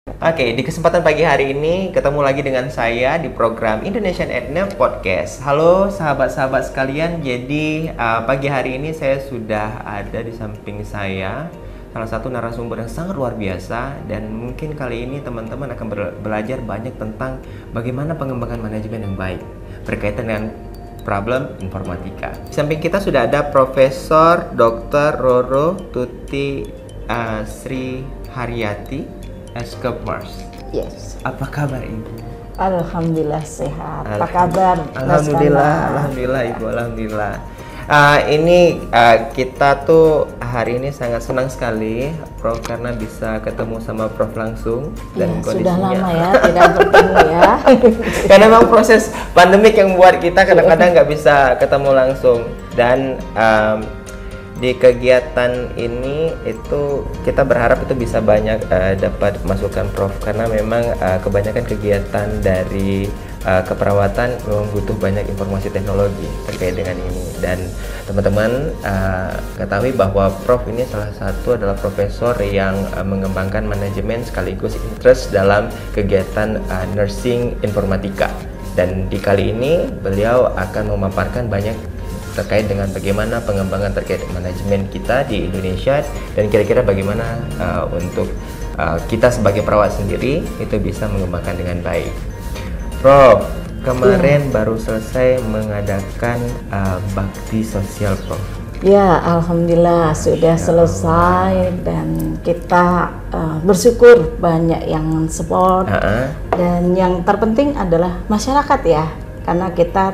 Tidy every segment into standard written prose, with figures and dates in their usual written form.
Oke, di kesempatan pagi hari ini ketemu lagi dengan saya di program Indonesian Edna Podcast. Halo sahabat-sahabat sekalian, jadi pagi hari ini saya sudah ada di samping saya salah satu narasumber yang sangat luar biasa, dan mungkin kali ini teman-teman akan belajar banyak tentang bagaimana pengembangan manajemen yang baik berkaitan dengan problem informatika. Di samping kita sudah ada Profesor Dr. Roro Tuti Sri Haryati Eskepmars. Yes. Apa kabar Ibu? Alhamdulillah sehat. Apa kabar? Alhamdulillah Ibu, alhamdulillah. Kita tuh hari ini sangat senang sekali Prof karena bisa ketemu sama Prof langsung dan kondisinya. Sudah lama ya tidak bertemu ya. Karena memang proses pandemik yang membuat kita kadang-kadang nggak bisa ketemu langsung, dan di kegiatan ini itu kita berharap itu bisa banyak dapat masukan Prof, karena memang kebanyakan kegiatan dari keperawatan memang butuh banyak informasi teknologi terkait dengan ini. Dan teman-teman ketahui bahwa Prof ini salah satu adalah profesor yang mengembangkan manajemen sekaligus interest dalam kegiatan nursing informatika, dan di kali ini beliau akan memaparkan banyak terkait dengan bagaimana pengembangan terkait manajemen kita di Indonesia, dan kira-kira bagaimana untuk kita sebagai perawat sendiri itu bisa mengembangkan dengan baik. Prof, kemarin baru selesai mengadakan bakti sosial, Prof. Ya, alhamdulillah sudah selesai, dan kita bersyukur banyak yang support, dan yang terpenting adalah masyarakat ya. Karena kita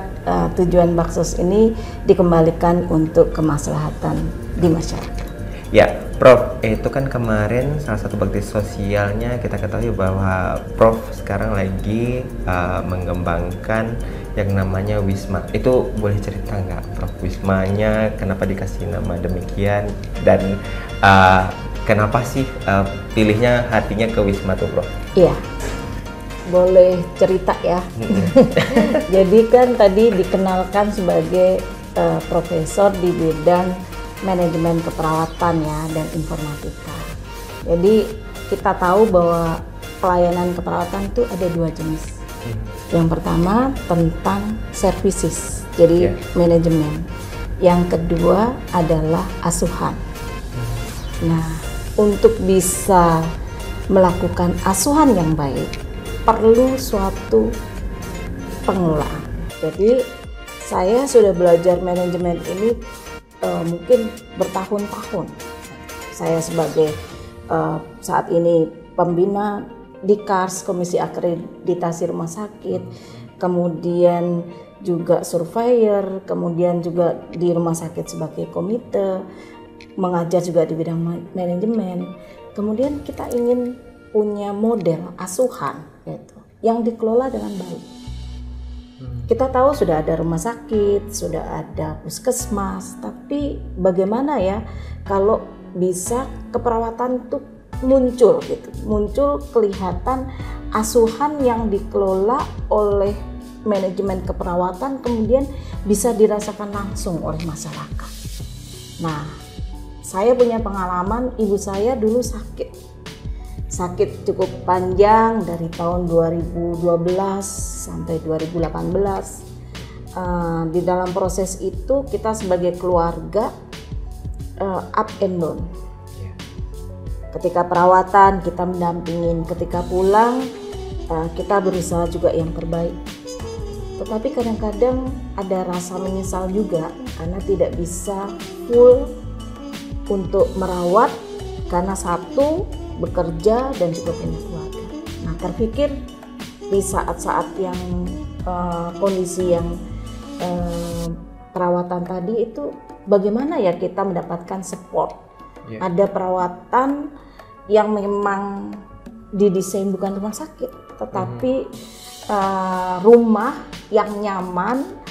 tujuan Baksos ini dikembalikan untuk kemaslahatan di masyarakat. Ya, Prof, itu kan kemarin salah satu bakti sosialnya kita ketahui bahwa Prof sekarang lagi mengembangkan yang namanya Wisma. Itu boleh cerita nggak, Prof, Wismanya kenapa dikasih nama demikian, dan kenapa sih pilihnya hatinya ke Wisma tuh, Prof? Iya. Boleh cerita ya. Jadi kan tadi dikenalkan sebagai profesor di bidang manajemen keperawatan ya dan informatika. Jadi kita tahu bahwa pelayanan keperawatan itu ada dua jenis. Yang pertama tentang services, jadi manajemen. Yang kedua adalah asuhan. Nah, untuk bisa melakukan asuhan yang baik perlu suatu pengelolaan. Jadi saya sudah belajar manajemen ini mungkin bertahun-tahun. Saya sebagai saat ini pembina di KARS, Komisi Akreditasi Rumah Sakit, kemudian juga surveyor, kemudian juga di rumah sakit sebagai komite, mengajar juga di bidang manajemen. Kemudian kita ingin punya model asuhan gitu, yang dikelola dengan baik. Kita tahu sudah ada rumah sakit, sudah ada puskesmas, tapi bagaimana ya kalau bisa keperawatan itu muncul gitu, muncul kelihatan asuhan yang dikelola oleh manajemen keperawatan, kemudian bisa dirasakan langsung oleh masyarakat. Nah, saya punya pengalaman, ibu saya dulu sakit cukup panjang dari tahun 2012 sampai 2018. Di dalam proses itu kita sebagai keluarga up and down. Ketika perawatan kita mendampingin, ketika pulang kita berusaha juga yang terbaik. Tetapi kadang-kadang ada rasa menyesal juga karena tidak bisa full untuk merawat, karena satu bekerja dan juga punya keluarga. Nah, terpikir di saat-saat yang kondisi yang perawatan tadi itu bagaimana ya kita mendapatkan support. Ada perawatan yang memang didesain bukan rumah sakit, tetapi rumah yang nyaman,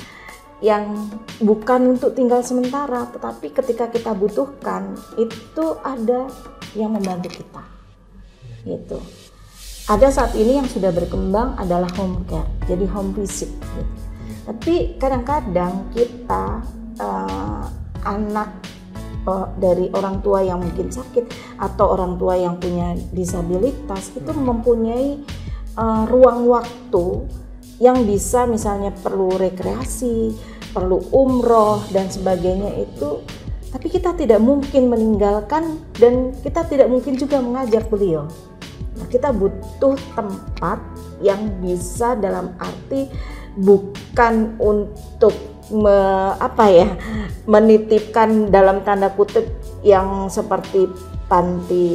yang bukan untuk tinggal sementara, tetapi ketika kita butuhkan itu ada yang membantu kita. Gitu. Ada saat ini yang sudah berkembang adalah home care, jadi home visit. Gitu. Tapi kadang-kadang kita anak dari orang tua yang mungkin sakit atau orang tua yang punya disabilitas itu mempunyai ruang waktu yang bisa misalnya perlu rekreasi, perlu umroh dan sebagainya itu, tapi kita tidak mungkin meninggalkan dan kita tidak mungkin juga mengajak beliau. Nah, kita butuh tempat yang bisa dalam arti bukan untuk menitipkan dalam tanda kutip yang seperti panti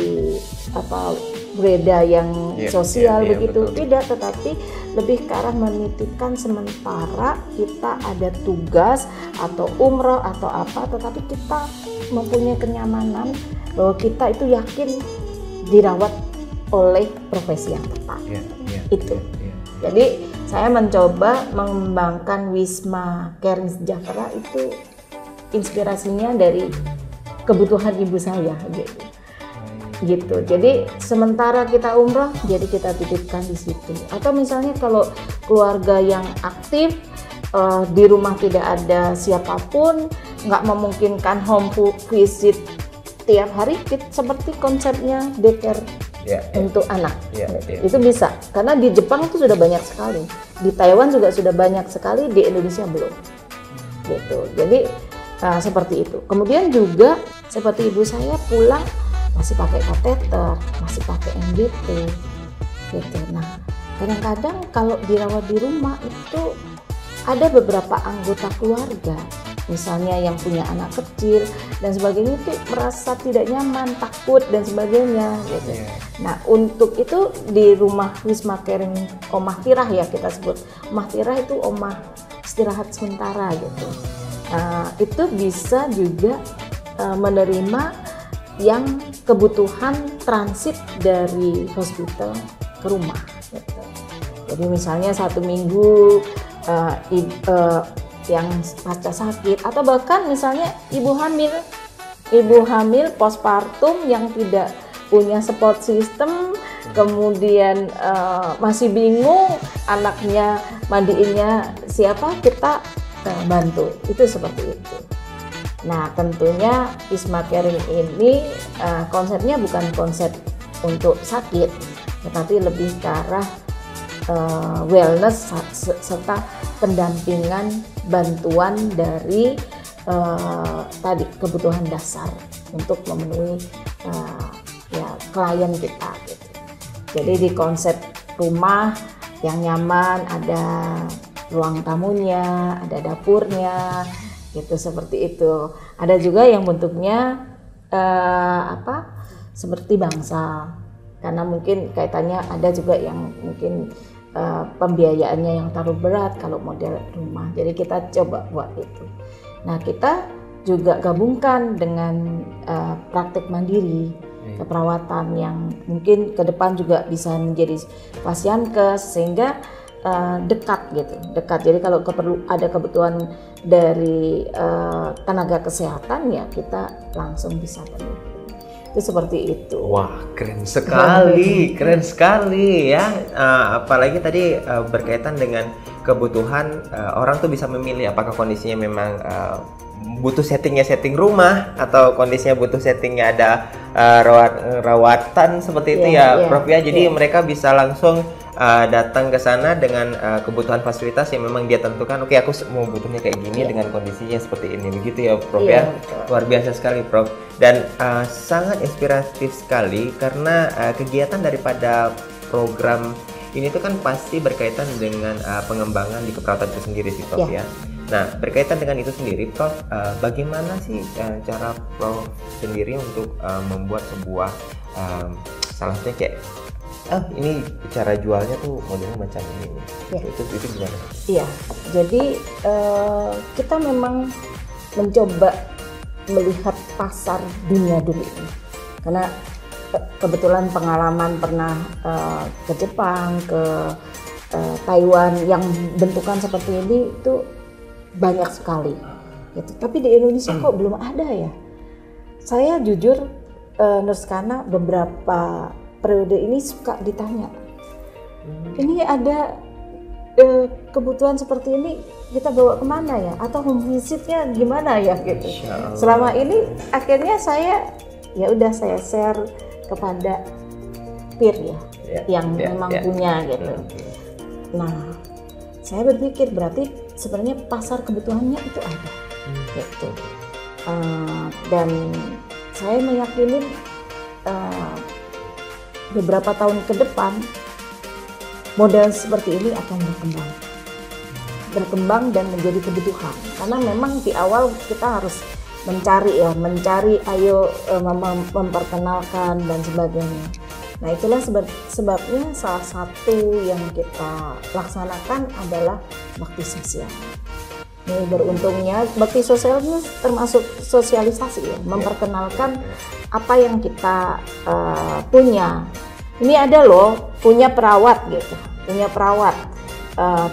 Breda yang sosial begitu, betul. Tidak, tetapi lebih ke arah menitipkan sementara kita ada tugas atau umroh atau apa, tetapi kita mempunyai kenyamanan bahwa kita itu yakin dirawat oleh profesi yang tepat. Jadi saya mencoba mengembangkan Wisma Caring Sejahtera itu inspirasinya dari kebutuhan ibu saya gitu. Jadi sementara kita umroh, jadi kita titipkan di situ. Atau misalnya kalau keluarga yang aktif di rumah tidak ada siapapun, nggak memungkinkan home visit tiap hari, seperti konsepnya daycare untuk anak. Itu bisa, karena di Jepang itu sudah banyak sekali, di Taiwan juga sudah banyak sekali, di Indonesia belum gitu. Jadi seperti itu. Kemudian juga seperti ibu saya pulang masih pakai kateter, masih pakai NBT gitu. Nah, kadang-kadang kalau dirawat di rumah itu ada beberapa anggota keluarga, misalnya yang punya anak kecil dan sebagainya, itu merasa tidak nyaman, takut dan sebagainya gitu. Nah, untuk itu di rumah Wisma Caring Omah Tirah ya kita sebut. Omah Tirah itu omah istirahat sementara gitu. Nah, itu bisa juga menerima yang kebutuhan transit dari hospital ke rumah gitu. Jadi misalnya 1 minggu yang pasca sakit, atau bahkan misalnya ibu hamil postpartum yang tidak punya support system, kemudian masih bingung anaknya mandiinnya siapa, kita bantu, itu seperti itu. Nah, tentunya Wisma Caring ini konsepnya bukan konsep untuk sakit, tetapi lebih ke arah wellness serta pendampingan bantuan dari tadi kebutuhan dasar untuk memenuhi klien kita gitu. Jadi di konsep rumah yang nyaman, ada ruang tamunya, ada dapurnya gitu, seperti itu. Ada juga yang bentuknya seperti bangsal, karena mungkin kaitannya ada juga yang mungkin pembiayaannya yang terlalu berat kalau model rumah. Jadi kita coba buat itu. Nah, kita juga gabungkan dengan praktik mandiri, keperawatan yang mungkin ke depan juga bisa menjadi pasienkes, sehingga dekat gitu, dekat. Jadi kalau ada kebutuhan dari tenaga kesehatan, ya kita langsung bisa penuhi. Itu seperti itu. Wah, keren sekali ya. Apalagi tadi berkaitan dengan kebutuhan orang tuh bisa memilih apakah kondisinya memang butuh setting rumah atau kondisinya butuh settingnya ada rawatan seperti itu Prof ya. Jadi mereka bisa langsung datang ke sana dengan kebutuhan fasilitas yang memang dia tentukan. Oke, aku mau butuhnya kayak gini dengan kondisinya seperti ini, begitu ya Prof ya. Luar biasa sekali Prof, dan sangat inspiratif sekali karena kegiatan daripada program ini tuh kan pasti berkaitan dengan pengembangan di keperawatan itu sendiri sih Prof ya. Nah, berkaitan dengan itu sendiri Prof, bagaimana sih cara Prof sendiri untuk membuat sebuah salah satunya kayak ini cara jualnya tuh modelnya macam ini. Itu gimana? Iya, jadi kita memang mencoba melihat pasar dunia dulu ini, karena kebetulan pengalaman pernah ke Jepang, ke Taiwan yang bentukan seperti ini itu banyak sekali. Gitu. Tapi di Indonesia kok belum ada ya? Saya jujur, Nurskana beberapa periode ini suka ditanya, ini ada kebutuhan seperti ini kita bawa kemana ya, atau home visitnya gimana ya gitu. Selama ini akhirnya saya ya udah saya share kepada peer yang memang punya gitu. Nah, saya berpikir berarti sebenarnya pasar kebutuhannya itu ada gitu. Dan saya meyakini beberapa tahun ke depan model seperti ini akan berkembang dan menjadi kebutuhan, karena memang di awal kita harus mencari memperkenalkan dan sebagainya. Nah, itulah sebabnya salah satu yang kita laksanakan adalah bakti sosial. Nih, beruntungnya bakti sosial ini termasuk sosialisasi ya, memperkenalkan apa yang kita punya. Ini ada loh, punya perawat gitu, punya perawat.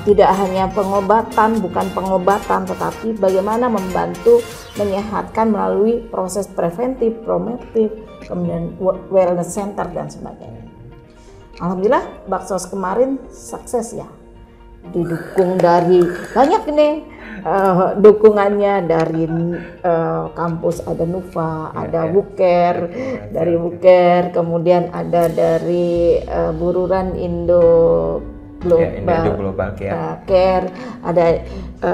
Tidak hanya pengobatan, bukan pengobatan, tetapi bagaimana membantu menyehatkan melalui proses preventif, promotif, kemudian wellness center dan sebagainya. Alhamdulillah Baksos kemarin sukses ya, didukung dari banyak nih dukungannya dari kampus, ada Nuva, ada Buker, dari Buker, kemudian ada dari Bururan Indo Global Care, ada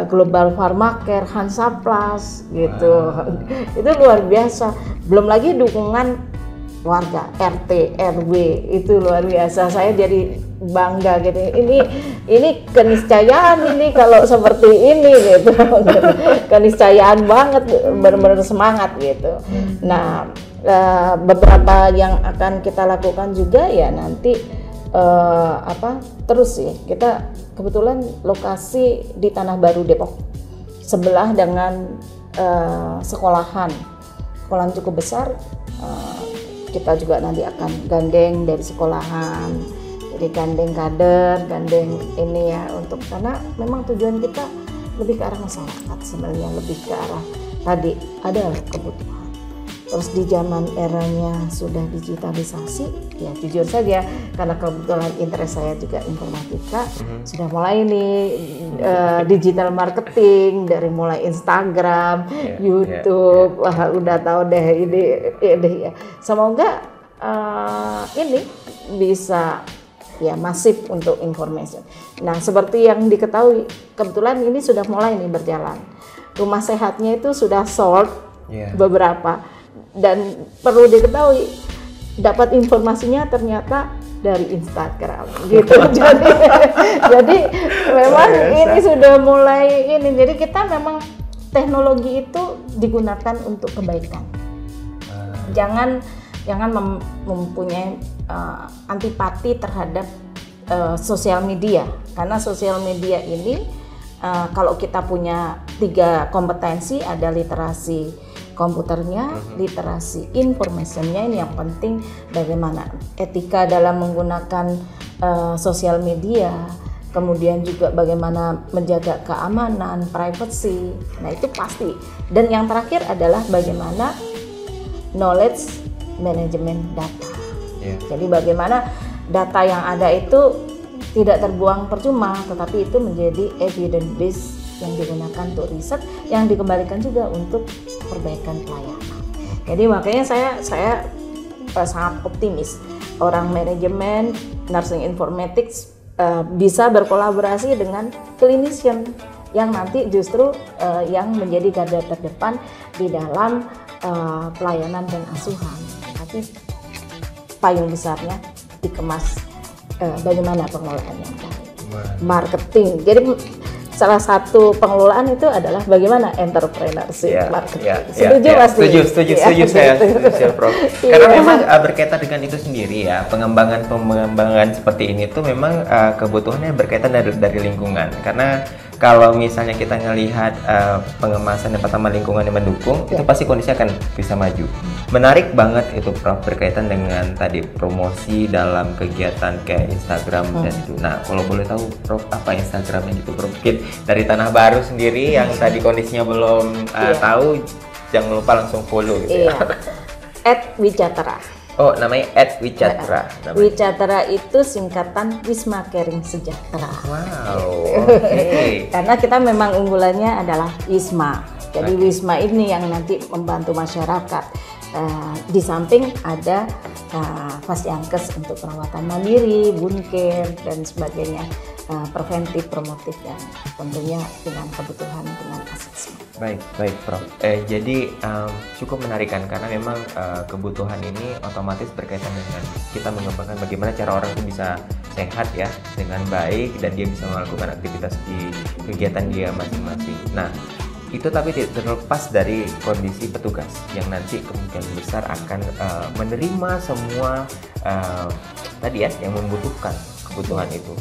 Global Pharma Care, Hansaplas gitu. Itu luar biasa. Belum lagi dukungan warga, RT, RW, itu luar biasa. Saya jadi bangga gitu. Ini keniscayaan ini kalau seperti ini gitu. Keniscayaan banget, benar-benar semangat gitu. Nah, beberapa yang akan kita lakukan juga ya nanti terus sih, kita kebetulan lokasi di Tanah Baru Depok, sebelah dengan sekolahan cukup besar. Kita juga nanti akan gandeng dari sekolahan, jadi gandeng kader, gandeng ini ya, untuk karena memang tujuan kita lebih ke arah masyarakat sebenarnya, lebih ke arah tadi ada kebutuhan. Terus di zaman eranya sudah digitalisasi, ya jujur saja karena kebetulan interest saya juga informatika, sudah mulai nih digital marketing, dari mulai Instagram, YouTube, wah udah tahu deh ini ya. Semoga ini bisa ya masif untuk information. Nah, seperti yang diketahui, kebetulan ini sudah mulai nih berjalan. Rumah sehatnya itu sudah sold beberapa. Dan perlu diketahui, dapat informasinya ternyata dari Instagram gitu. jadi memang ini sudah mulai ini. Jadi kita memang teknologi itu digunakan untuk kebaikan. Jangan mempunyai antipati terhadap sosial media, karena sosial media ini kalau kita punya 3 kompetensi, ada literasi komputernya, literasi informationnya, ini yang penting bagaimana etika dalam menggunakan sosial media, kemudian juga bagaimana menjaga keamanan, privacy, nah itu pasti. Dan yang terakhir adalah bagaimana knowledge management data. Jadi bagaimana data yang ada itu tidak terbuang percuma, tetapi itu menjadi evidence base yang digunakan untuk riset, yang dikembalikan juga untuk perbaikan pelayanan. Jadi makanya saya sangat optimis orang manajemen nursing informatics bisa berkolaborasi dengan clinician yang nanti justru yang menjadi garda terdepan di dalam pelayanan dan asuhan. Tapi payung besarnya dikemas bagaimana pengelolaannya, marketing. Jadi salah satu pengelolaan itu adalah bagaimana entrepreneurship marketing. Setuju pasti? Setuju saya, Prof. Karena memang berkaitan dengan itu sendiri ya, pengembangan seperti ini tuh memang kebutuhannya berkaitan dari lingkungan. Karena kalau misalnya kita ngelihat pengemasan yang pertama lingkungan yang mendukung, itu pasti kondisi akan bisa maju. Menarik banget itu, Prof, berkaitan dengan tadi promosi dalam kegiatan kayak Instagram dan itu. Nah, kalau boleh tahu, Prof, apa Instagramnya gitu, Prof? Mungkin dari Tanah Baru sendiri yang tadi kondisinya belum tahu, jangan lupa langsung follow gitu ya. @wijatera. Oh, namanya @Wicatra. Wicatra itu singkatan Wisma Caring Sejahtera. Wow, oke. Karena kita memang unggulannya adalah Wisma. Jadi Wisma ini yang nanti membantu masyarakat. Di samping ada Fasiankes untuk perawatan mandiri, Buncare dan sebagainya, preventif, promotif, dan tentunya dengan kebutuhan dengan asesmen. Baik Prof. Jadi cukup menarik kan, karena memang kebutuhan ini otomatis berkaitan dengan kita mengembangkan bagaimana cara orang itu bisa sehat ya dengan baik dan dia bisa melakukan aktivitas di kegiatan dia masing-masing. Nah, itu tapi tidak terlepas dari kondisi petugas yang nanti kemungkinan besar akan menerima semua tadi ya yang membutuhkan kebutuhan itu.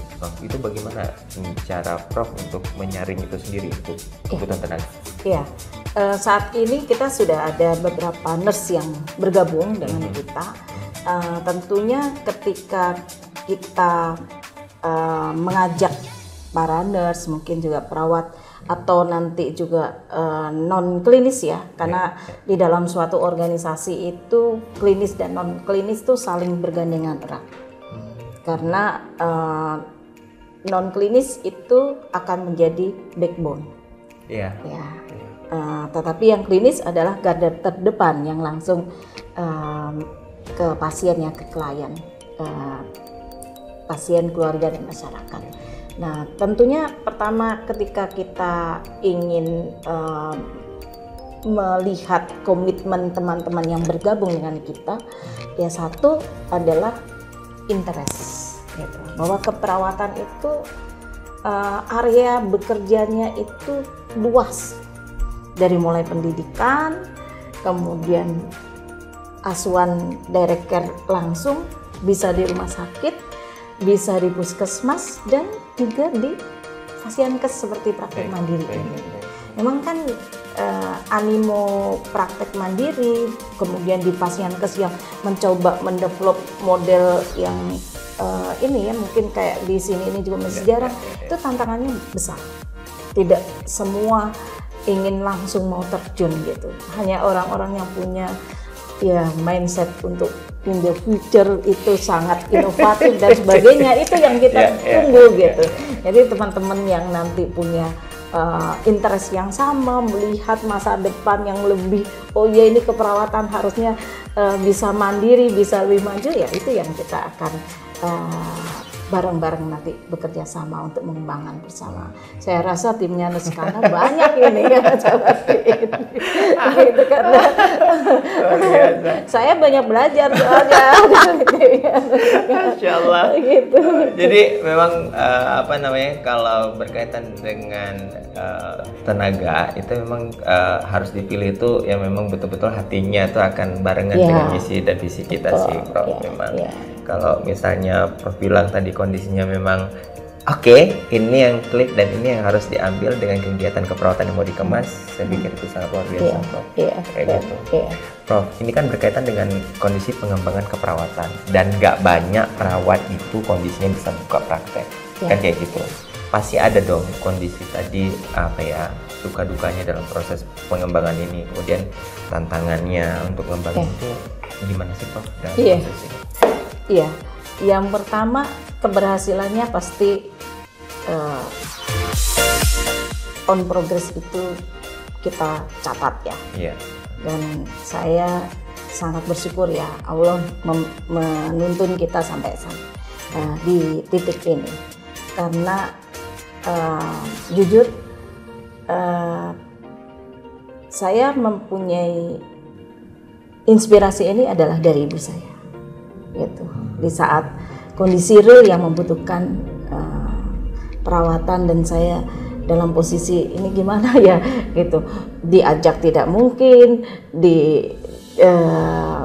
Itu bagaimana cara Prof untuk menyaring itu sendiri untuk kebutuhan tenaga? Iya, saat ini kita sudah ada beberapa nurse yang bergabung dengan kita. Tentunya ketika kita mengajak para nurse, mungkin juga perawat atau nanti juga non klinis ya, karena di dalam suatu organisasi itu klinis dan non klinis itu saling bergandengan erat. Karena non klinis itu akan menjadi backbone. Ya. Tetapi yang klinis adalah garda terdepan yang langsung ke pasien ya, ke klien, pasien, keluarga dan masyarakat. Nah, tentunya pertama ketika kita ingin melihat komitmen teman-teman yang bergabung dengan kita, ya satu adalah interest, gitu. Bahwa keperawatan itu area bekerjanya itu luas, dari mulai pendidikan, kemudian asuhan direct care langsung, bisa di rumah sakit, bisa di puskesmas, dan juga di Fasiankes seperti praktek mandiri ini. Memang kan animo praktek mandiri, kemudian di Fasiankes yang mencoba mendevelop model yang ini ya, mungkin kayak di sini ini juga masih jarang, itu tantangannya besar. Tidak semua ingin langsung mau terjun gitu. Hanya orang-orang yang punya ya mindset untuk in the future itu sangat inovatif dan sebagainya, itu yang kita tunggu gitu. Jadi teman-teman yang nanti punya interest yang sama, melihat masa depan yang lebih, oh ya ini keperawatan harusnya bisa mandiri, bisa lebih maju, ya itu yang kita akan bareng-bareng nanti bekerja sama untuk mengembangkan bersama. Saya rasa timnya Nuskana banyak ini ya, seperti ini. Gitu, karena saya banyak belajar soalnya. Masya Allah. Gitu. Jadi memang kalau berkaitan dengan tenaga itu memang harus dipilih itu yang memang betul-betul hatinya itu akan barengan dengan misi dan visi kita sih, Prof. Memang kalau misalnya Prof bilang tadi kondisinya memang oke, ini yang klik dan ini yang harus diambil dengan kegiatan keperawatan yang mau dikemas, saya pikir itu sangat luar biasa, Prof. Kayak gitu. Prof, ini kan berkaitan dengan kondisi pengembangan keperawatan dan nggak banyak perawat itu kondisinya bisa buka praktek, kan kayak gitu. Pasti ada dong kondisi tadi suka dukanya dalam proses pengembangan ini, kemudian tantangannya untuk mengembangkan itu gimana sih, Prof, dalam proses ini? Iya, yang pertama keberhasilannya pasti on progress itu kita catat ya. Iya. Dan saya sangat bersyukur ya, Allah menuntun kita sampai di titik ini. Karena jujur saya mempunyai inspirasi ini adalah dari ibu saya. Gitu. Di saat kondisi real yang membutuhkan perawatan dan saya dalam posisi ini gimana ya gitu, diajak tidak mungkin,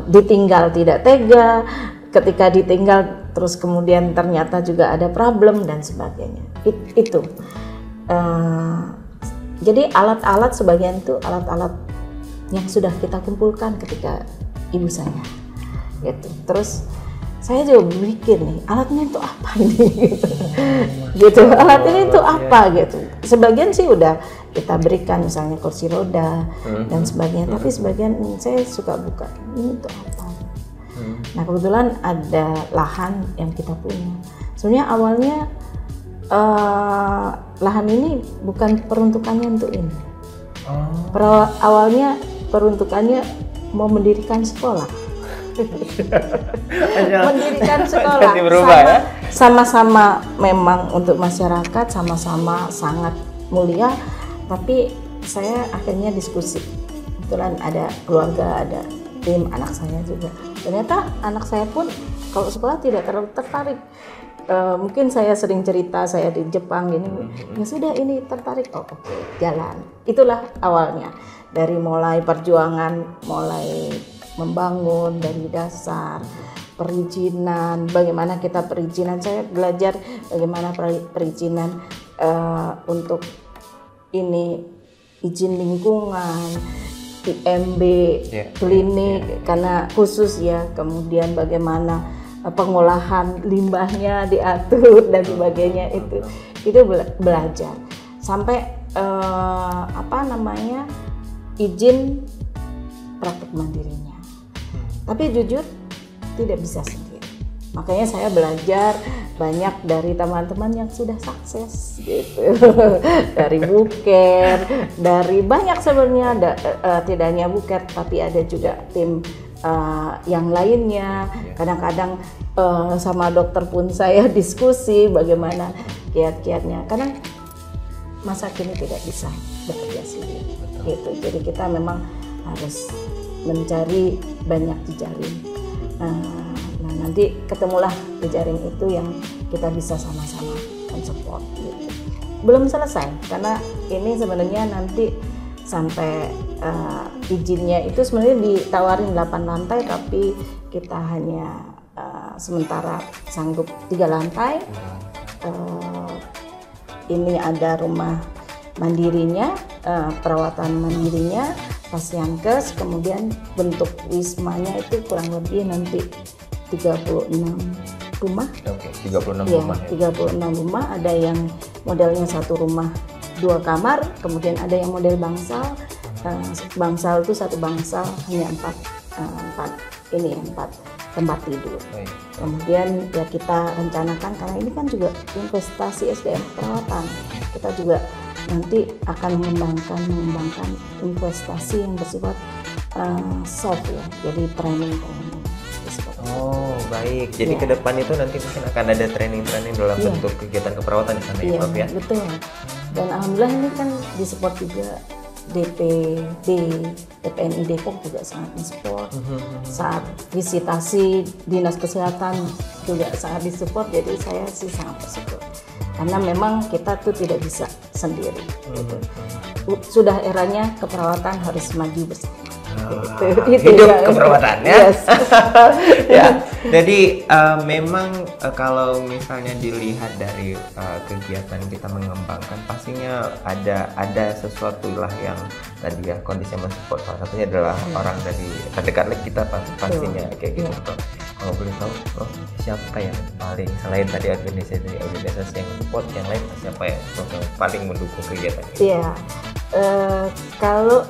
ditinggal tidak tega, ketika ditinggal terus kemudian ternyata juga ada problem dan sebagainya. Itu jadi alat-alat sebagian itu alat-alat yang sudah kita kumpulkan ketika ibu saya gitu. Terus saya juga berpikir nih, alatnya itu apa ini gitu. Alat ini itu apa gitu. Sebagian sih udah kita berikan, misalnya kursi roda dan sebagainya, tapi sebagian saya suka buka, ini itu apa. Nah kebetulan ada lahan yang kita punya. Sebenarnya awalnya lahan ini bukan peruntukannya untuk ini. Awalnya peruntukannya mau mendirikan sekolah. Mendirikan sekolah. Sama-sama memang untuk masyarakat, sama-sama sangat mulia. Tapi saya akhirnya diskusi. Kebetulan ada keluarga, ada tim, anak saya juga. Ternyata anak saya pun kalau sekolah tidak terlalu tertarik. Mungkin saya sering cerita saya di Jepang gini, ya sudah ini tertarik, oke, jalan. Itulah awalnya dari mulai perjuangan, mulai membangun dari dasar perizinan, bagaimana kita perizinan, saya belajar bagaimana perizinan untuk ini izin lingkungan, IMB, klinik karena khusus ya, kemudian bagaimana pengolahan limbahnya diatur dan sebagainya, itu belajar sampai izin praktek mandirinya. Tapi jujur tidak bisa sendiri, makanya saya belajar banyak dari teman-teman yang sudah sukses gitu. Dari Buker, dari banyak sebenarnya, tidak hanya Buker tapi ada juga tim yang lainnya. Kadang-kadang sama dokter pun saya diskusi bagaimana kiat-kiatnya, karena masa kini tidak bisa bekerja sendiri gitu. Jadi kita memang harus mencari banyak jejaring. Nah nanti ketemulah jejaring itu yang kita bisa sama-sama mensupport gitu. Belum selesai karena ini sebenarnya nanti sampai izinnya itu sebenarnya ditawarin 8 lantai, tapi kita hanya sementara sanggup 3 lantai. Ini ada rumah mandirinya, perawatan mandirinya, pasienkes, kemudian bentuk wismanya itu kurang lebih nanti 36 rumah. Oke, 36 ya, rumah. 36 rumah, ada yang modelnya 1 rumah 2 kamar, kemudian ada yang model bangsal. Bangsal itu 1 bangsal hanya 4 tempat tidur. Kemudian ya kita rencanakan, karena ini kan juga investasi SDM perawatan, kita juga nanti akan mengembangkan investasi yang bersifat soft ya, jadi training. Oh baik, jadi ke depan itu nanti mungkin akan ada training dalam bentuk kegiatan keperawatan di sana ya Prof ya? Betul, dan alhamdulillah ini kan disupport juga DPNI Depok juga sangat mensupport. Saat visitasi dinas kesehatan juga sangat disupport, jadi saya sih sangat bersyukur karena memang kita tuh tidak bisa sendiri gitu. Sudah eranya keperawatan harus maju bersama. Hidup keperawatannya. Ya, jadi memang kalau misalnya dilihat dari kegiatan kita mengembangkan, pastinya ada sesuatu lah yang tadi ya kondisi mensupport. Salah satunya adalah orang dari terdekat kita pastinya kayak gitu. Kalau boleh tahu, Prof, siapa yang paling selain tadi organisasi yang support, yang lain siapa yang paling mendukung kegiatan ini? Iya, kalau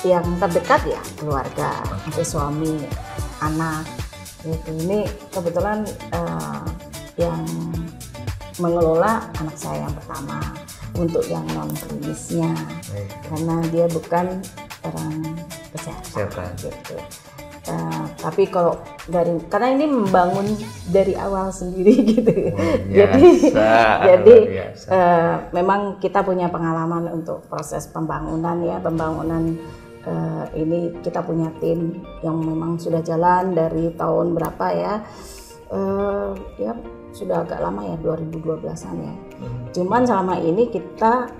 yang terdekat ya keluarga, suami, anak gitu. Ini kebetulan yang mengelola anak saya yang pertama untuk yang non klinisnya, karena dia bukan orang kesehatan gitu. Tapi kalau karena ini membangun dari awal sendiri gitu. Jadi memang kita punya pengalaman untuk proses pembangunan ya, ini kita punya tim yang memang sudah jalan dari tahun berapa ya, ya sudah agak lama ya, 2012-an ya. Cuman selama ini kita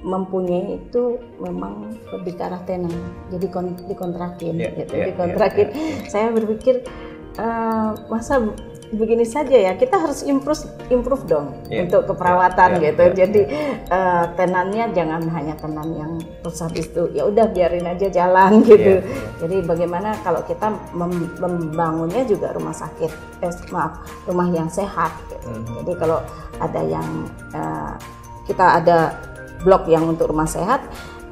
mempunyai itu memang lebih ke arah tenan, jadi dikontrakin gitu, dikontrakin. Saya berpikir masa begini saja ya, kita harus improve dong untuk keperawatan gitu. Jadi tenannya jangan hanya tenan yang terus habis itu ya udah biarin aja jalan gitu. Jadi bagaimana kalau kita membangunnya juga rumah sakit, rumah yang sehat gitu. Jadi kalau ada yang kita ada blok yang untuk rumah sehat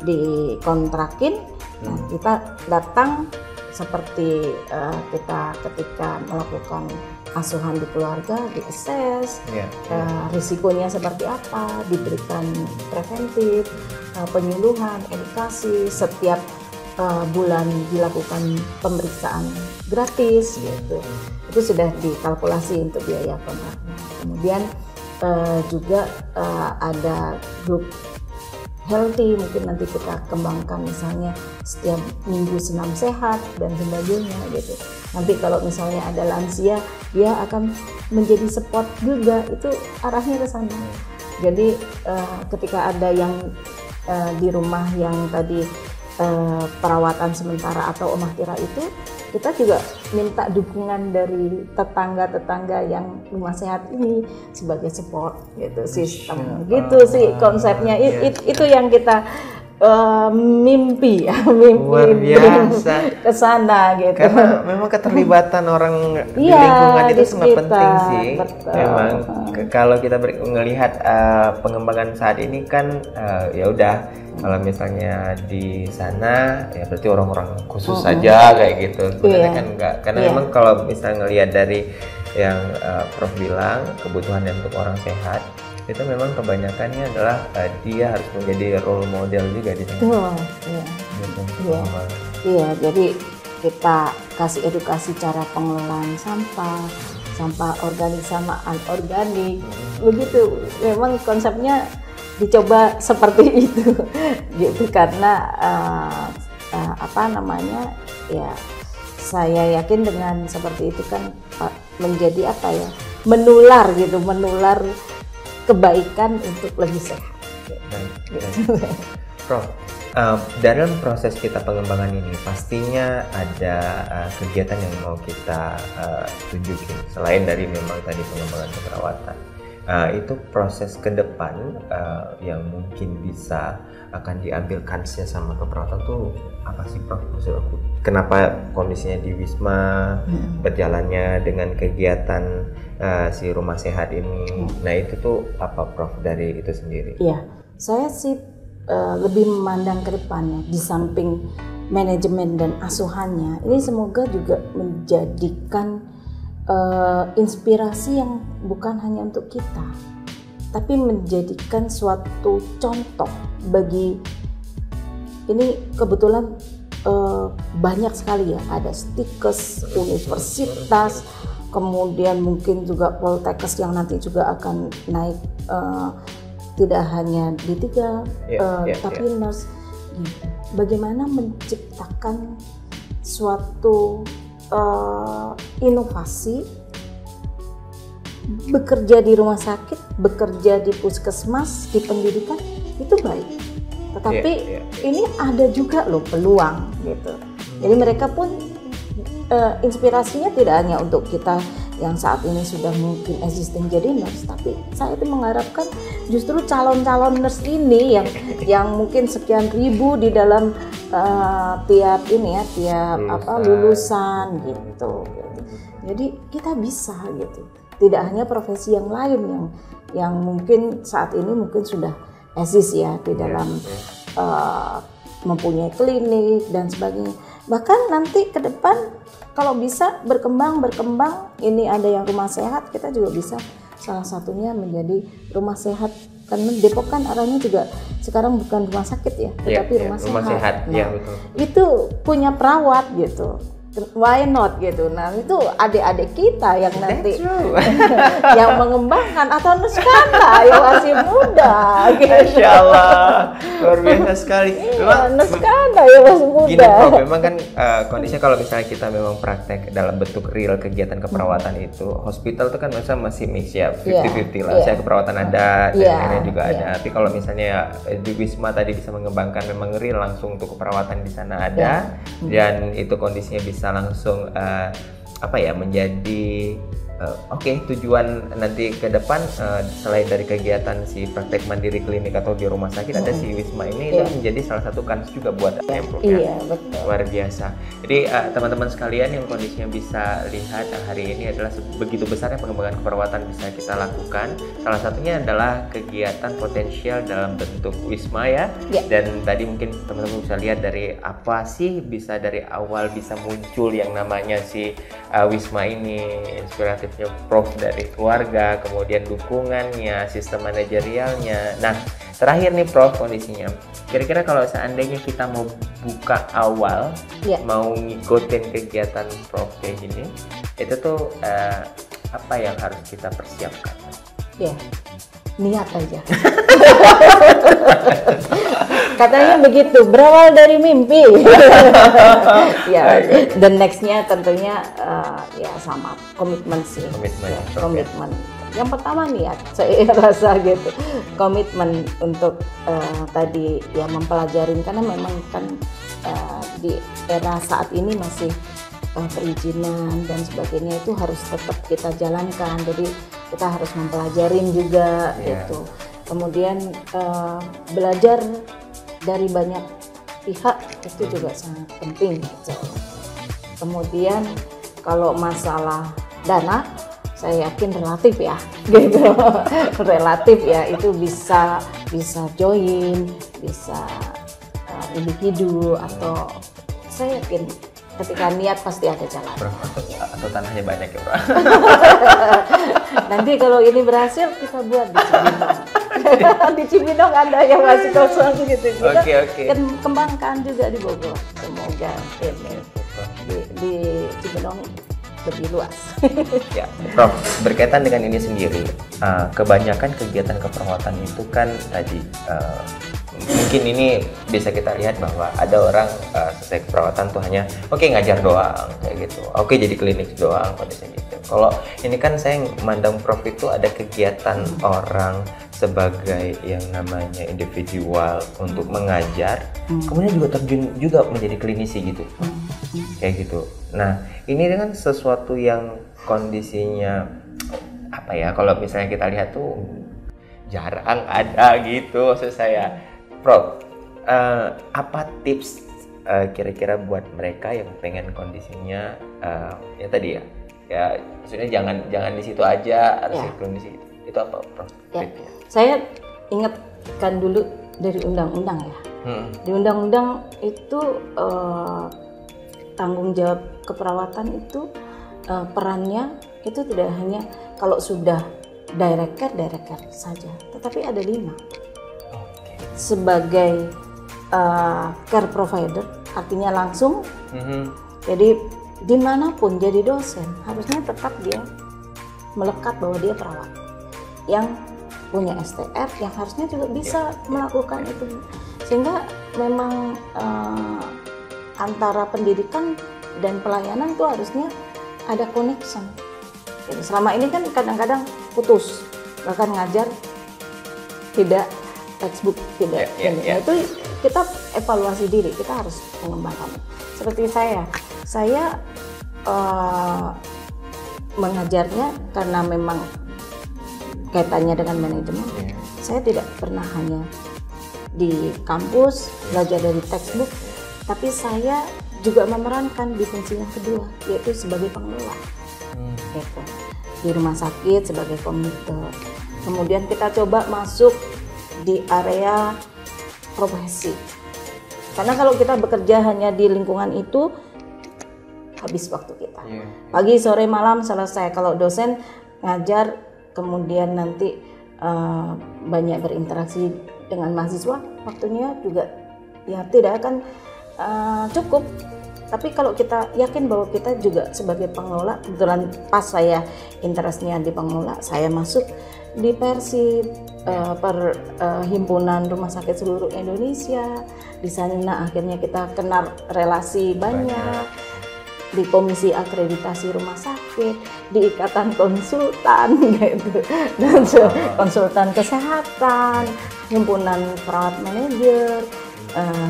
dikontrakin, nah kita datang seperti kita ketika melakukan asuhan di keluarga di-assess, risikonya seperti apa, diberikan preventif, penyuluhan, edukasi, setiap bulan dilakukan pemeriksaan gratis gitu. Itu sudah dikalkulasi untuk biaya kontraknya. Kemudian juga ada grup healthy, mungkin nanti kita kembangkan misalnya setiap minggu senam sehat dan sebagainya gitu. Nanti kalau misalnya ada lansia, dia akan menjadi support juga, itu arahnya ke sana. Jadi ketika ada yang di rumah yang tadi perawatan sementara atau omah tira itu, kita juga minta dukungan dari tetangga-tetangga yang rumah sehat ini sebagai support gitu, sistem gitu sih konsepnya. Itu yang kita mimpi luar biasa ke sana gitu. Karena memang keterlibatan orang di lingkungan itu sangat penting sih. Betul. Memang kalau kita melihat pengembangan saat ini kan ya udah, kalau misalnya di sana ya berarti orang-orang khusus saja kayak gitu. Sebenarnya kan enggak, karena memang kalau misalnya ngelihat dari yang Prof bilang, kebutuhan untuk orang sehat itu memang kebanyakannya adalah dia harus menjadi role model juga di sana. Iya, jadi kita kasih edukasi cara pengelolaan sampah organik sama anorganik, begitu. Memang konsepnya dicoba seperti itu, gitu, karena ya saya yakin dengan seperti itu kan menjadi menular kebaikan untuk lebih sehat. Prof, dalam proses kita pengembangan ini pastinya ada kegiatan yang mau kita tunjukin selain dari memang tadi pengembangan keperawatan. Itu proses ke depan yang mungkin bisa akan diambil kansnya sama keperawatan tuh apa sih, Prof? Maksud aku, kenapa kondisinya di Wisma berjalannya dengan kegiatan si rumah sehat ini? Nah itu tuh apa, Prof, dari itu sendiri? Iya, saya sih lebih memandang ke depannya, di samping manajemen dan asuhannya, ini semoga juga menjadikan inspirasi yang bukan hanya untuk kita, tapi menjadikan suatu contoh bagi, ini kebetulan banyak sekali ya, ada stikes, universitas, kemudian mungkin juga poltekkes yang nanti juga akan naik, tidak hanya D3 tapi nurse. Bagaimana menciptakan suatu inovasi, bekerja di rumah sakit, bekerja di puskesmas, di pendidikan, itu baik. Tetapi ini ada juga loh peluang gitu. Jadi mereka pun inspirasinya tidak hanya untuk kita yang saat ini sudah mungkin existing jadi nurse, tapi saya itu mengharapkan justru calon-calon nurse ini yang mungkin sekian ribu di dalam tiap lulusan gitu. Jadi kita bisa gitu. Tidak hanya profesi yang lain yang mungkin saat ini mungkin sudah eksis ya di dalam mempunyai klinik dan sebagainya. Bahkan nanti ke depan kalau bisa berkembang, ini ada yang rumah sehat, kita juga bisa salah satunya menjadi rumah sehat. Karena Depok kan arahnya juga sekarang bukan rumah sakit ya, tetapi rumah sehat. Nah, betul. Itu punya perawat gitu. Why not gitu. Nah itu adik-adik kita yang nanti yang mengembangkan, atau Nuskanda yang masih muda gitu. Masya Allah, luar biasa sekali. Nuskanda yang masih muda. Gini, Prof, memang kan kondisinya kalau misalnya kita memang praktek dalam bentuk real kegiatan keperawatan itu, hospital itu kan masih mix ya, 50-50 lah. Saya keperawatan ada, dan lainnya juga ada. Tapi kalau misalnya di Wisma tadi bisa mengembangkan memang real langsung untuk keperawatan di sana ada, dan itu kondisinya bisa langsung menjadi Oke, tujuan nanti ke depan selain dari kegiatan si praktek mandiri klinik atau di rumah sakit, ada si Wisma ini itu menjadi salah satu kans juga buat Prof. Iya, betul. Luar biasa. Jadi teman-teman sekalian yang kondisinya bisa lihat hari ini adalah begitu besarnya pengembangan keperawatan bisa kita lakukan. Salah satunya adalah kegiatan potensial dalam bentuk Wisma ya. Dan tadi mungkin teman-teman bisa lihat dari apa sih bisa dari awal bisa muncul yang namanya si Wisma ini, inspiratifnya Prof dari keluarga, kemudian dukungannya, sistem manajerialnya. Nah, terakhir nih Prof, kondisinya kira-kira kalau seandainya kita mau buka awal, mau ngikutin kegiatan Prof kayak gini, itu tuh apa yang harus kita persiapkan? Niat aja. Katanya begitu, berawal dari mimpi. Dan nextnya tentunya ya sama komitmen sih. Komitmen. Yang pertama niat, saya rasa gitu. Komitmen untuk tadi ya mempelajarin, karena memang kan di era saat ini masih perizinan dan sebagainya itu harus tetap kita jalankan. Jadi kita harus mempelajarin juga gitu. Kemudian belajar dari banyak pihak itu juga sangat penting gitu. Kemudian kalau masalah dana, saya yakin relatif ya gitu. Relatif ya, itu bisa join, bisa individu, atau saya yakin ketika niat pasti ada jalan. Atau tanahnya banyak ya, Bro. Nanti kalau ini berhasil kita buat di Cibinong. Di Cibinong ada yang masih kosong gitu. Kita kembangkan juga di Bogor. Semoga ini di Cibinong lebih luas. Ya, Prof, berkaitan dengan ini sendiri, kebanyakan kegiatan keperawatan itu kan tadi mungkin ini bisa kita lihat bahwa ada orang selesai keperawatan tuh hanya ngajar doang kayak gitu, jadi klinik doang pada saat gitu. Kalau ini kan saya mandang Prof itu ada kegiatan orang sebagai yang namanya individual untuk mengajar, kemudian juga terjun juga menjadi klinisi gitu, kayak gitu. Nah, ini kan sesuatu yang kondisinya apa ya? Kalau misalnya kita lihat tuh jarang ada gitu, maksud saya. Prof, apa tips kira-kira buat mereka yang pengen kondisinya ya tadi ya maksudnya jangan di situ aja, harus kondisi itu apa, Prof? Saya ingatkan dulu dari undang-undang ya. Di undang-undang itu tanggung jawab keperawatan itu perannya itu tidak hanya kalau sudah direct care saja, tetapi ada 5. Sebagai care provider, artinya langsung. Jadi dimanapun jadi dosen, harusnya tetap dia melekat bahwa dia perawat yang punya STR, yang harusnya juga bisa melakukan itu. Sehingga memang antara pendidikan dan pelayanan itu harusnya ada connection. Jadi selama ini kan kadang-kadang putus, bahkan ngajar tidak textbook, tidak. Itu kita evaluasi diri, kita harus mengembangkan. Seperti saya mengajarnya karena memang kaitannya dengan manajemen. Saya tidak pernah hanya di kampus belajar dari textbook, tapi saya juga memerankan di fungsi yang kedua, yaitu sebagai pengelola. Gitu. Di rumah sakit sebagai komite. Kemudian kita coba masuk di area profesi. Karena kalau kita bekerja hanya di lingkungan itu, habis waktu kita. Pagi, sore, malam selesai. Kalau dosen ngajar, kemudian nanti banyak berinteraksi dengan mahasiswa, waktunya juga ya tidak akan cukup. Tapi kalau kita yakin bahwa kita juga sebagai pengelola, kebetulan pas saya interestnya di pengelola, saya masuk di Persib, Himpunan Rumah Sakit Seluruh Indonesia. Di sana akhirnya kita kenal relasi banyak. Di Komisi Akreditasi Rumah Sakit, di Ikatan Konsultan gitu, dan konsultan kesehatan, Himpunan Perawat Manajer,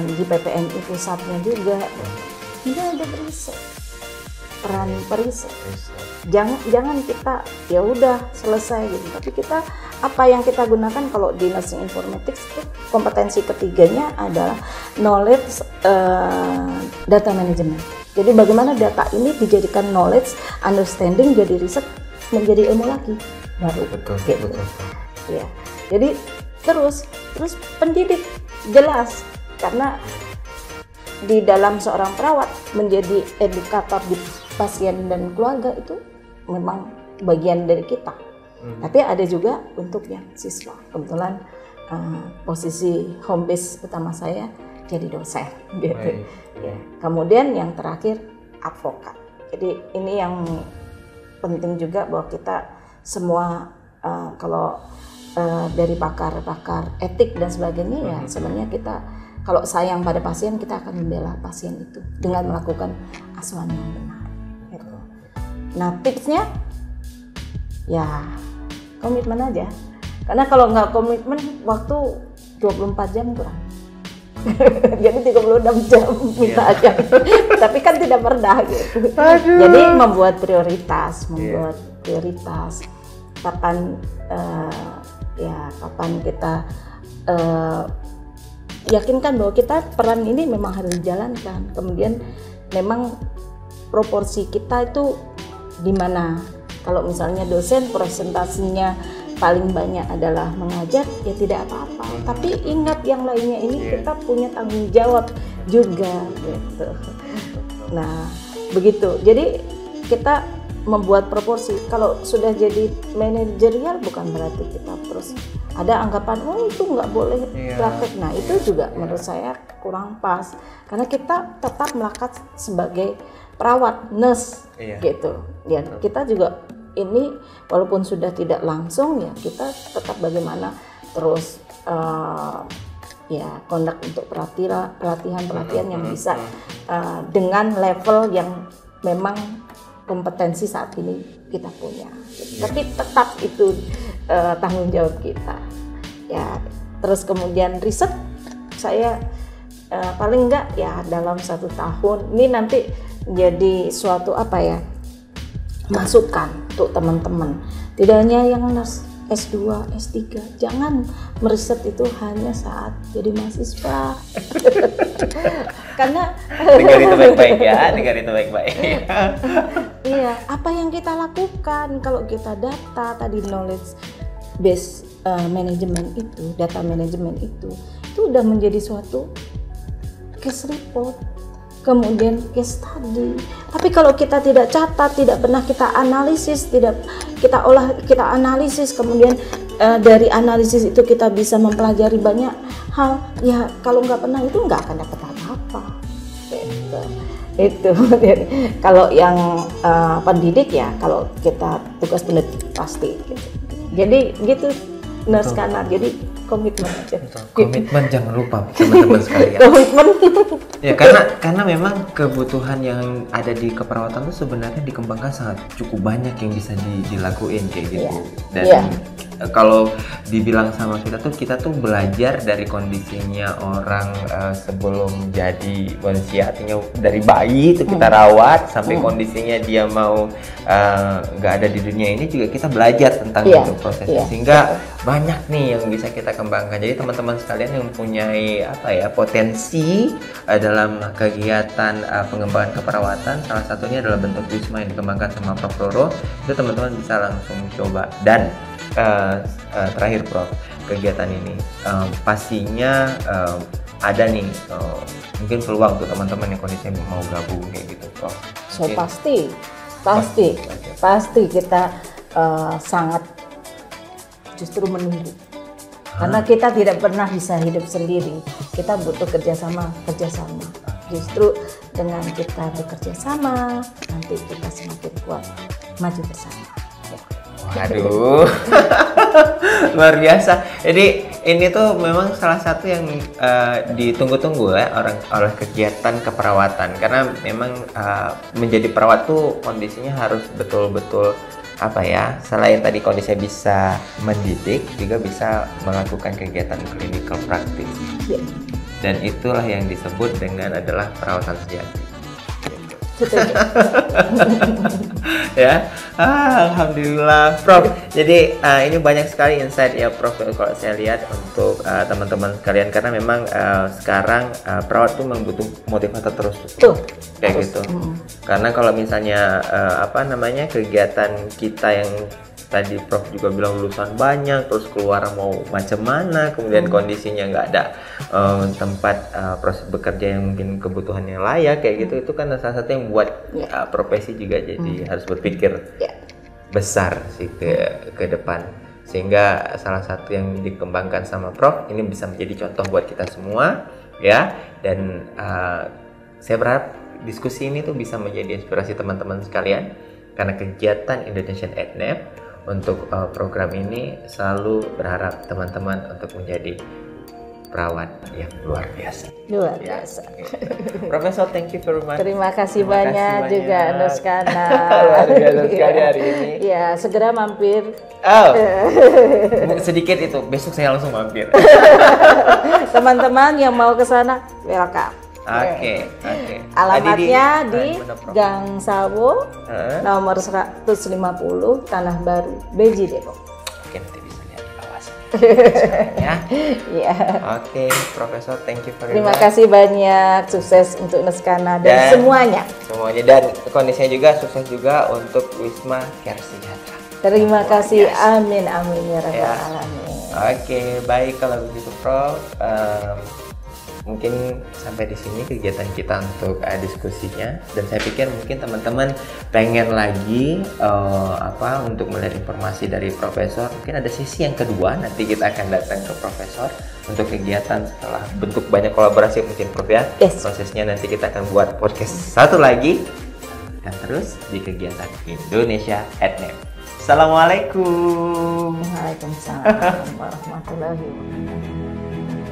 di PPNI pusatnya juga. Tidak ada riset. peran periset. Jangan kita ya udah selesai gitu, tapi kita apa yang kita gunakan kalau di nursing informatics itu kompetensi ketiganya adalah knowledge data management. Jadi bagaimana data ini dijadikan knowledge, understanding, jadi riset, menjadi ilmu lagi baru. Betul, gitu. betul. Ya, jadi terus pendidik jelas, karena di dalam seorang perawat menjadi edukator di pasien dan keluarga itu memang bagian dari kita. Tapi ada juga untuk yang siswa. Kebetulan posisi home base utama saya jadi dosen gitu. Ya. Kemudian yang terakhir advokat. Jadi ini yang penting juga bahwa kita semua kalau dari pakar-pakar etik dan sebagainya ya sebenarnya kita kalau sayang pada pasien kita akan membela pasien itu dengan melakukan asuhan yang benar. Gitu. Nah tipsnya ya komitmen aja. Karena kalau nggak komitmen waktu 24 jam kurang. Jadi 36 jam minta aja. Tapi kan tidak pernah gitu. Jadi membuat prioritas. Kapan kapan kita yakinkan bahwa kita peran ini memang harus dijalankan. Kemudian memang proporsi kita itu di mana. Kalau misalnya dosen presentasinya paling banyak adalah mengajar, ya tidak apa-apa. Tapi ingat yang lainnya ini kita punya tanggung jawab juga gitu. Nah, begitu. Jadi kita membuat proporsi. Kalau sudah jadi manajerial bukan berarti kita terus ada anggapan oh itu nggak boleh praktek. Nah, itu juga menurut saya kurang pas. Karena kita tetap melekat sebagai perawat, nurse gitu. Ya, kita juga ini walaupun sudah tidak langsung ya kita tetap bagaimana terus conduct untuk pelatihan yang bisa dengan level yang memang kompetensi saat ini kita punya. Tapi tetap itu tanggung jawab kita. Ya, terus kemudian riset saya paling enggak ya dalam 1 tahun ini nanti jadi suatu masukan untuk teman-teman. Tidak hanya yang nurse S2, S3, jangan meriset itu hanya saat jadi mahasiswa. Karena dengar itu baik-baik ya, dengar itu baik-baik. Iya, apa yang kita lakukan kalau kita data tadi knowledge base management itu, data management itu udah menjadi suatu case report. Kemudian case study. Tapi kalau kita tidak catat, tidak pernah kita analisis, tidak kita olah, kita analisis, kemudian dari analisis itu kita bisa mempelajari banyak hal. Ya kalau nggak pernah itu nggak akan dapat apa-apa. Gitu. Itu. Kalau yang pendidik ya, kalau kita tugas pendidik pasti. Gitu. Jadi gitu, nurse kanan. Jadi komitmen aja. Komitmen jangan lupa teman-teman sekalian. Komitmen. Ya karena memang kebutuhan yang ada di keperawatan itu sebenarnya dikembangkan sangat cukup banyak yang bisa dilakuin kayak gitu. Dan kalau dibilang sama kita tuh belajar dari kondisinya orang sebelum jadi manusia, artinya dari bayi itu kita rawat sampai kondisinya dia mau nggak ada di dunia ini juga kita belajar tentang itu prosesnya sehingga banyak nih yang bisa kita kembangkan. Jadi teman-teman sekalian yang mempunyai potensi dalam kegiatan pengembangan keperawatan, salah satunya adalah bentuk Wisma yang dikembangkan sama Prof. Roro, itu teman-teman bisa langsung coba. Dan terakhir Prof, kegiatan ini pastinya ada nih mungkin peluang untuk teman-teman yang kondisinya mau gabung kayak gitu Prof. So pasti kita sangat justru menunggu. Karena kita tidak pernah bisa hidup sendiri, kita butuh kerjasama. Justru dengan kita bekerja sama, nanti kita semakin kuat maju bersama. Ya. Waduh, luar biasa. Jadi ini tuh memang salah satu yang ditunggu-tunggu ya oleh kegiatan keperawatan, karena memang menjadi perawat tuh kondisinya harus betul-betul selain tadi kondisinya bisa mendidik, juga bisa melakukan kegiatan clinical practice. Dan itulah yang disebut dengan adalah perawatan sejati. Setuju. Ya, alhamdulillah, Prof. Jadi ini banyak sekali insight ya, Prof. Kalau saya lihat untuk teman-teman sekalian, karena memang sekarang perawat tuh memang butuh motivator terus, Tuh, kayak harus. gitu. Karena kalau misalnya kegiatan kita yang tadi Prof juga bilang lulusan banyak, terus keluar mau macam mana, kemudian kondisinya nggak ada tempat proses bekerja yang mungkin kebutuhannya layak, kayak gitu, itu kan salah satu yang buat profesi juga jadi harus berpikir besar sih ke depan. Sehingga salah satu yang dikembangkan sama Prof ini bisa menjadi contoh buat kita semua ya, dan saya berharap diskusi ini tuh bisa menjadi inspirasi teman-teman sekalian, karena kegiatan Indonesian EdNap untuk program ini selalu berharap teman-teman untuk menjadi perawat yang luar biasa. Luar biasa. Profesor, thank you very much. Terima kasih banyak juga Nuskana. Luar biasa sekali hari ini. Ya, segera mampir. Sedikit itu, besok saya langsung mampir. Teman-teman yang mau ke sana, welcome. Oke. Alamatnya di Gang Sawo, nomor 150, Tanah Baru, Beji, Depok. Oke, nanti bisa lihat di bawah sini. Ya. Iya. Oke, Profesor, thank you very much. Terima kasih banyak, sukses untuk Nuskana dan semuanya. Dan kondisinya juga sukses juga untuk Wisma Care Sejahtera. Terima kasih, amin ya rabbal alamin. Oke, baik kalau begitu, Prof. Mungkin sampai di sini kegiatan kita untuk diskusinya, dan saya pikir mungkin teman-teman pengen lagi untuk melihat informasi dari Profesor. Mungkin ada sisi yang kedua, nanti kita akan datang ke Profesor untuk kegiatan setelah bentuk banyak kolaborasi mungkin, Prof ya. Yes. Prosesnya nanti kita akan buat podcast satu lagi, dan terus di kegiatan Indonesia EdNap. Assalamualaikum. Waalaikumsalam warahmatullahi wabarakatuh.